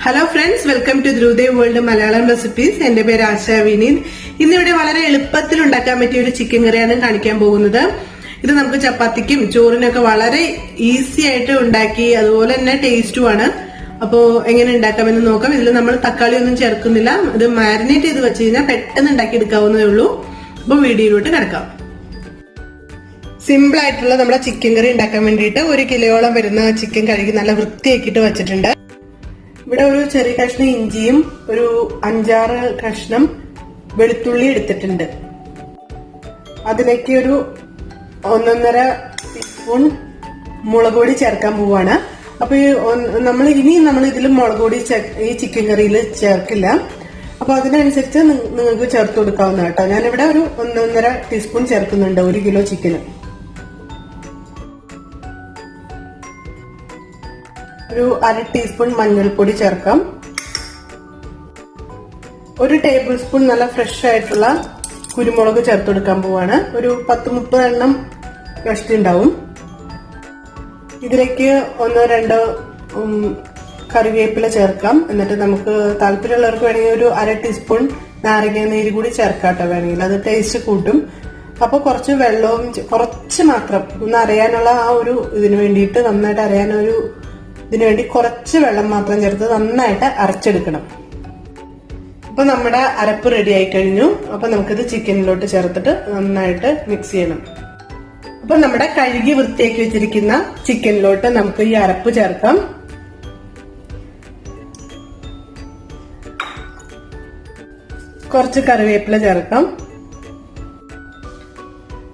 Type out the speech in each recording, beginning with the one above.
Hello friends, welcome to curryworld Malayalam recipes. എന്റെ പേര് ആശാ വിനീത്. ഇന്നിവിടെ വളരെ എളുപ്പത്തിൽ ഉണ്ടാക്കാൻ പറ്റിയ ഒരു ചിക്കൻ കറിയാണ് കാണിക്കാൻ പോകുന്നത്. ഇത് നമുക്ക് ചപ്പാത്തിക്കും ചോറിനൊക്കെ വളരെ ഈസി ആയിട്ട് ഉണ്ടാക്കി അതുപോലെ തന്നെ ടേസ്റ്റുമാണ്. അപ്പോൾ എങ്ങനെ ഉണ്ടാക്കാമെന്ന് നോക്കാം. ഇതിൽ നമ്മൾ തക്കാളി ഒന്നും ചേർക്കുന്നില്ല. ഇത് മാരിനേറ്റ് ചെയ്ത് വെച്ച് കഴിഞ്ഞാൽ പെട്ടെന്ന് ഉണ്ടാക്കി എടുക്കാവുന്നതേ ഉള്ളൂ. അപ്പോൾ വീഡിയോയിലോട്ട് കിടക്കാം. സിമ്പിൾ ആയിട്ടുള്ള നമ്മുടെ ചിക്കൻ കറി ഉണ്ടാക്കാൻ വേണ്ടിയിട്ട് 1 കിലോയോളം വരുന്ന ചിക്കൻ കഴുകി നല്ല വൃത്തിയാക്കിയിട്ട് വെച്ചിട്ടുണ്ട്. ഇവിടെ ഒരു ചെറിയ കഷ്ണം ഇഞ്ചിയും ഒരു 5-6 കഷ്ണം വെളുത്തുള്ളി എടുത്തിട്ടുണ്ട്. അതിലേക്ക് ഒരു 1.5 ടീസ്പൂൺ മുളക് പൊടി ചേർക്കാൻ പോവാണ്. അപ്പൊ നമ്മൾ ഇതിൽ മുളക് പൊടി ഈ ചിക്കൻ കറിയിൽ ചേർക്കില്ല. അപ്പൊ അതിനനുസരിച്ച് നിങ്ങൾക്ക് ചേർത്ത് കൊടുക്കാവുന്ന കേട്ടോ. ഞാനിവിടെ ഒരു 1.5 ടീസ്പൂൺ ചേർക്കുന്നുണ്ട് 1 കിലോ ചിക്കന്. ഒരു 1/2 ടീസ്പൂൺ മഞ്ഞൾപ്പൊടി ചേർക്കാം. 1 ടേബിൾ സ്പൂൺ നല്ല ഫ്രഷ് ആയിട്ടുള്ള കുരുമുളക് ചേർത്ത് കൊടുക്കാൻ പോവാണ്. ഒരു 10-30 എണ്ണം കഷ്ടി ഉണ്ടാവും. ഇതിലേക്ക് 1-2 കറിവേപ്പില ചേർക്കാം. എന്നിട്ട് നമുക്ക് താല്പര്യമുള്ളവർക്ക് വേണമെങ്കിൽ ഒരു 1/2 ടീസ്പൂൺ നാരങ്ങ നീര് കൂടി ചേർക്കാട്ടോ വേണമെങ്കിൽ. അത് ടേസ്റ്റ് കൂട്ടും. അപ്പൊ കുറച്ച് വെള്ളവും കുറച്ച് മാത്രം ഒന്ന് അറിയാനുള്ള ആ ഒരു ഇതിനു വേണ്ടിയിട്ട് നന്നായിട്ട് അറിയാനൊരു ഇതിനു വേണ്ടി കുറച്ച് വെള്ളം മാത്രം ചേർത്ത് നന്നായിട്ട് അരച്ചെടുക്കണം. അപ്പൊ നമ്മുടെ അരപ്പ് റെഡി ആയി കഴിഞ്ഞു. അപ്പൊ നമുക്കിത് ചിക്കനിലോട്ട് ചേർത്തിട്ട് നന്നായിട്ട് മിക്സ് ചെയ്യണം. അപ്പൊ നമ്മുടെ കഴുകി വൃത്തിയാക്കി വെച്ചിരിക്കുന്ന ചിക്കനിലോട്ട് നമുക്ക് ഈ അരപ്പ് ചേർക്കാം. കുറച്ച് കറിവേപ്പില ചേർക്കാം.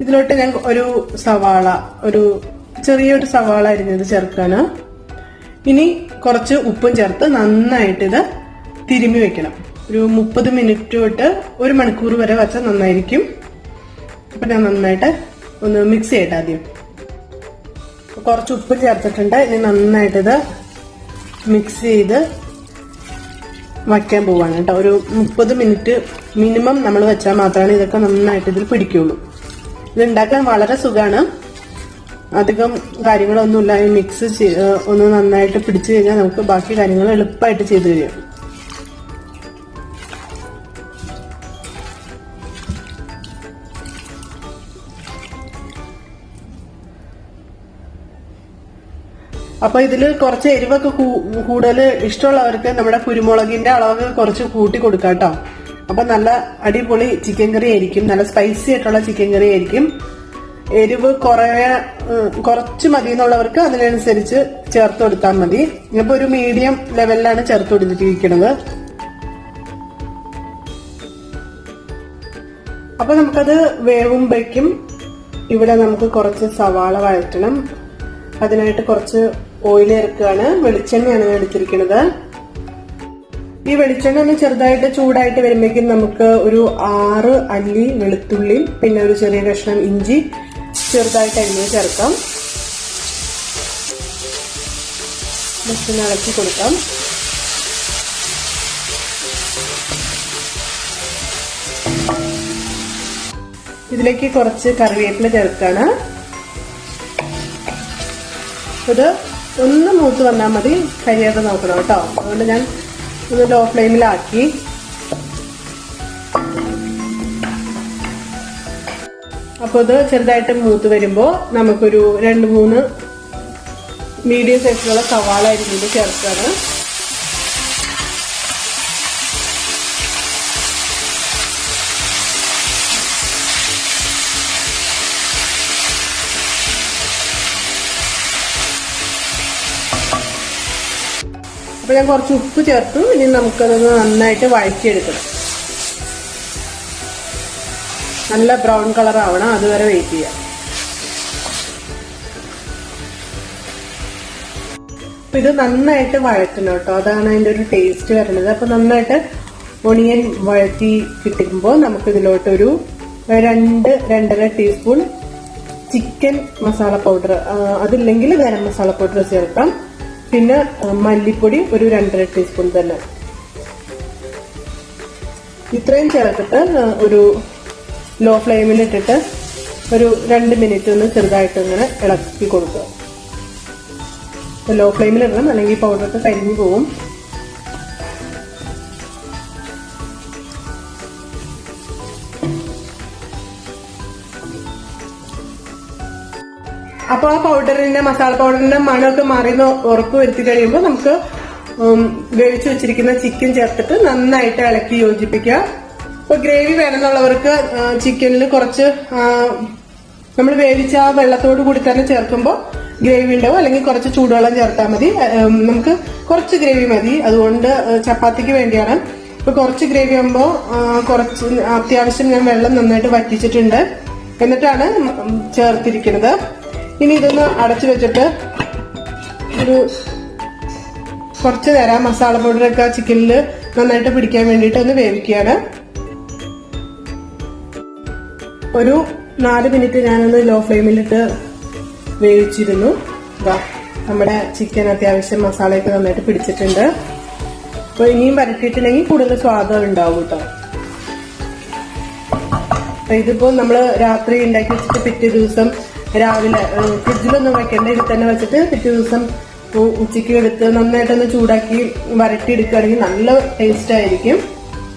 ഇതിലോട്ട് ഞാൻ ഒരു ചെറിയൊരു സവാള അരിഞ്ഞത് ചേർക്കാണ്. ഇനി കുറച്ച് ഉപ്പും ചേർത്ത് നന്നായിട്ട് ഇത് തിരുമ്മി വെക്കണം. ഒരു 30 മിനിറ്റ് തൊട്ട് 1 മണിക്കൂർ വരെ വെച്ചാൽ നന്നായിരിക്കും. അപ്പൊ ഞാൻ നന്നായിട്ട് ഒന്ന് മിക്സ് ചെയ്യട്ടെ. ആദ്യം കുറച്ച് ഉപ്പ് ചേർത്തിട്ടുണ്ട്. ഇനി നന്നായിട്ട് ഇത് മിക്സ് ചെയ്ത് വയ്ക്കാൻ പോവാണ് കേട്ടോ. ഒരു 30 മിനിറ്റ് മിനിമം നമ്മൾ വെച്ചാൽ മാത്രമാണ് ഇതൊക്കെ നന്നായിട്ട് ഇതിൽ പിടിക്കുള്ളൂ. ഇത് ഉണ്ടാക്കാൻ വളരെ സുഖമാണ്. അധികം കാര്യങ്ങളൊന്നുമില്ല. മിക്സ് ഒന്ന് നന്നായിട്ട് പിടിച്ചു കഴിഞ്ഞാൽ നമുക്ക് ബാക്കി കാര്യങ്ങൾ എളുപ്പമായിട്ട് ചെയ്തു കഴിയും. അപ്പൊ ഇതില് കുറച്ച് എരിവൊക്കെ കൂടുതൽ ഇഷ്ടമുള്ളവർക്ക് നമ്മുടെ കുരുമുളകിന്റെ അളവ് കുറച്ച് കൂട്ടി കൊടുക്കാം കേട്ടോ. അപ്പൊ നല്ല അടിപൊളി ചിക്കൻ കറി ആയിരിക്കും. നല്ല സ്പൈസി ആയിട്ടുള്ള ചിക്കൻ കറി ആയിരിക്കും. എരിവ് കുറച്ച് മതി എന്നുള്ളവർക്ക് അതിനനുസരിച്ച് ചേർത്ത് കൊടുത്താൽ മതി. ഇപ്പൊ ഒരു മീഡിയം ലെവലിലാണ് ചേർത്ത് കൊടുത്തിരിക്കുന്നത്. അപ്പൊ നമുക്കത് വേവുമ്പോഴേക്കും ഇവിടെ നമുക്ക് കുറച്ച് സവാള വഴറ്റണം. അതിനായിട്ട് കുറച്ച് ഓയിൽ ചേർക്കുകയാണ്. വെളിച്ചെണ്ണയാണ് ഞാൻ എടുത്തിരിക്കുന്നത്. ഈ വെളിച്ചെണ്ണ ഒന്ന് ചെറുതായിട്ട് ചൂടായിട്ട് വരുമ്പോഴേക്കും നമുക്ക് ഒരു 6 അല്ലി വെളുത്തുള്ളിയും പിന്നെ ഒരു ചെറിയ കഷ്ണം ഇഞ്ചി ചെറുതായിട്ട് അരിഞ്ഞ് ചേർക്കാം. ജസ്റ്റ് ഇളക്കി കൊടുക്കാം. ഇതിലേക്ക് കുറച്ച് കറിവേപ്പില ചേർക്കാണ്. ഇത് ഒന്ന് മൂത്ത് വന്നാൽ മതി, കരിയാതെ നോക്കണം കേട്ടോ. അതുകൊണ്ട് ഞാൻ ഒന്ന് ലോ ഫ്ലെയിമിലാക്കി. അപ്പോൾ ഇത് ചെറുതായിട്ട് മൂത്ത് വരുമ്പോൾ നമുക്കൊരു 2-3 മീഡിയം സൈസിലുള്ള സവാള അരിഞ്ഞത് ചേർക്കാണ്. അപ്പൊ ഞാൻ കുറച്ച് ഉപ്പ് ചേർത്തു. ഇനി നമുക്കതൊന്ന് നന്നായിട്ട് വഴറ്റിയെടുക്കണം. നല്ല ബ്രൗൺ കളർ ആവണം, അതുവരെ വെയിറ്റ് ചെയ്യാം. അപ്പൊ ഇത് നന്നായിട്ട് വഴറ്റണം കേട്ടോ. അതാണ് അതിന്റെ ഒരു ടേസ്റ്റ് വരുന്നത്. അപ്പൊ നന്നായിട്ട് ഒണിയൻ വഴറ്റി കിട്ടുമ്പോൾ നമുക്ക് ഇതിലോട്ട് ഒരു 2-2.5 ടീസ്പൂൺ ചിക്കൻ മസാല പൗഡർ, അതില്ലെങ്കിൽ ഗരം മസാല പൗഡർ ചേർക്കാം. പിന്നെ മല്ലിപ്പൊടി ഒരു 2.5 ടീസ്പൂൺ തന്നെ. ഇത്രയും ചേർത്തിട്ട് ഒരു ലോ ഫ്ലെയിമിലിട്ടിട്ട് ഒരു 2 മിനിറ്റ് ഒന്ന് ചെറുതായിട്ട് ഇങ്ങനെ ഇളക്കി കൊടുക്കുക. ലോ ഫ്ലെയിമിലിടണം, അല്ലെങ്കിൽ പൗഡറൊക്കെ കരിഞ്ഞു പോകും. അപ്പോൾ ആ പൗഡറിന്റെ മസാല പൗഡറിന്റെ മണമൊക്കെ മാറിയെന്ന് ഉറപ്പ് വരുത്തി കഴിയുമ്പോൾ നമുക്ക് വേവിച്ചു വെച്ചിരിക്കുന്ന ചിക്കൻ ചേർത്തിട്ട് നന്നായിട്ട് ഇളക്കി യോജിപ്പിക്കുക. ഇപ്പൊ ഗ്രേവി വേണമെന്നുള്ളവർക്ക് ചിക്കനിൽ കുറച്ച് നമ്മൾ വേവിച്ച ആ വെള്ളത്തോട് കൂടി തന്നെ ചേർക്കുമ്പോൾ ഗ്രേവി ഉണ്ടാവും, അല്ലെങ്കിൽ കുറച്ച് ചൂടുവെള്ളം ചേർത്താൽ മതി. നമുക്ക് കുറച്ച് ഗ്രേവി മതി, അതുകൊണ്ട് ചപ്പാത്തിക്ക് വേണ്ടിയാണ്. ഇപ്പൊ കുറച്ച് ഗ്രേവി ആകുമ്പോൾ കുറച്ച് അത്യാവശ്യം ഞാൻ വെള്ളം നന്നായിട്ട് വറ്റിച്ചിട്ടുണ്ട്, എന്നിട്ടാണ് ചേർത്തിരിക്കുന്നത്. ഇനി ഇതൊന്ന് അടച്ചു വെച്ചിട്ട് ഒരു കുറച്ച് നേരം മസാല പൗഡറൊക്കെ ചിക്കനിൽ നന്നായിട്ട് പിടിക്കാൻ വേണ്ടിയിട്ട് ഒന്ന് വേവിക്കുകയാണ്. ഒരു 4 മിനിറ്റ് ഞാനൊന്ന് ലോ ഫ്ലെയിമിലിട്ട് വേവിച്ചിരുന്നു. നമ്മുടെ ചിക്കൻ അത്യാവശ്യം മസാലയൊക്കെ നന്നായിട്ട് പിടിച്ചിട്ടുണ്ട്. അപ്പൊ ഇനിയും വരട്ടിയിട്ടില്ലെങ്കിൽ കൂടുതൽ സ്വാദം ഉണ്ടാവും കേട്ടോ. ഇതിപ്പോ നമ്മള് രാത്രി ഉണ്ടാക്കി വെച്ചിട്ട് പിറ്റേ ദിവസം രാവിലെ ഫ്രിഡ്ജിലൊന്നും വെക്കേണ്ട, ഇതിൽ തന്നെ വെച്ചിട്ട് പിറ്റേ ദിവസം ഉച്ചയ്ക്ക് എടുത്ത് നന്നായിട്ടൊന്ന് ചൂടാക്കി വരട്ടി എടുക്കുകയാണെങ്കിൽ നല്ല ടേസ്റ്റ് ആയിരിക്കും.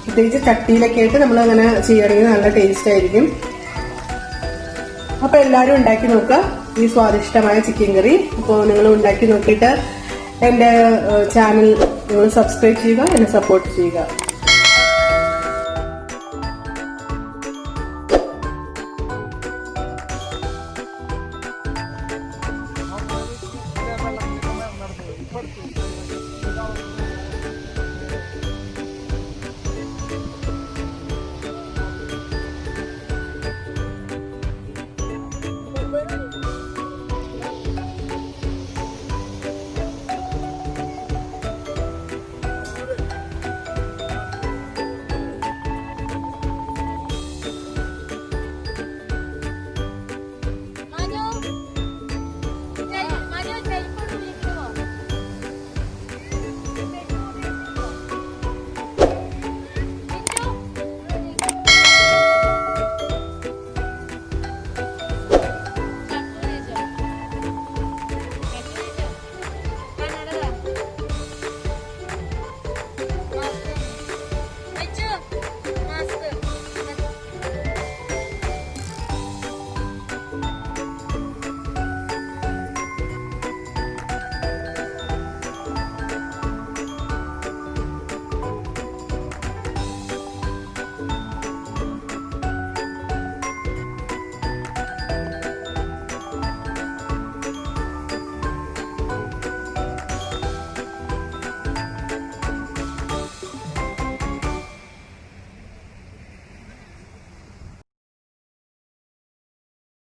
പ്രത്യേകിച്ച് ചട്ടിയിലൊക്കെ ആയിട്ട് നമ്മൾ അങ്ങനെ ചെയ്യുകയാണെങ്കിൽ നല്ല ടേസ്റ്റ് ആയിരിക്കും. അപ്പൊ എല്ലാവരും ഉണ്ടാക്കി നോക്കുക ഈ സ്വാദിഷ്ടമായ ചിക്കൻ കറി. അപ്പോൾ നിങ്ങൾ ഉണ്ടാക്കി നോക്കിയിട്ട് എന്റെ ചാനൽ നിങ്ങൾ സബ്സ്ക്രൈബ് ചെയ്യുക, എന്നെ സപ്പോർട്ട് ചെയ്യുക.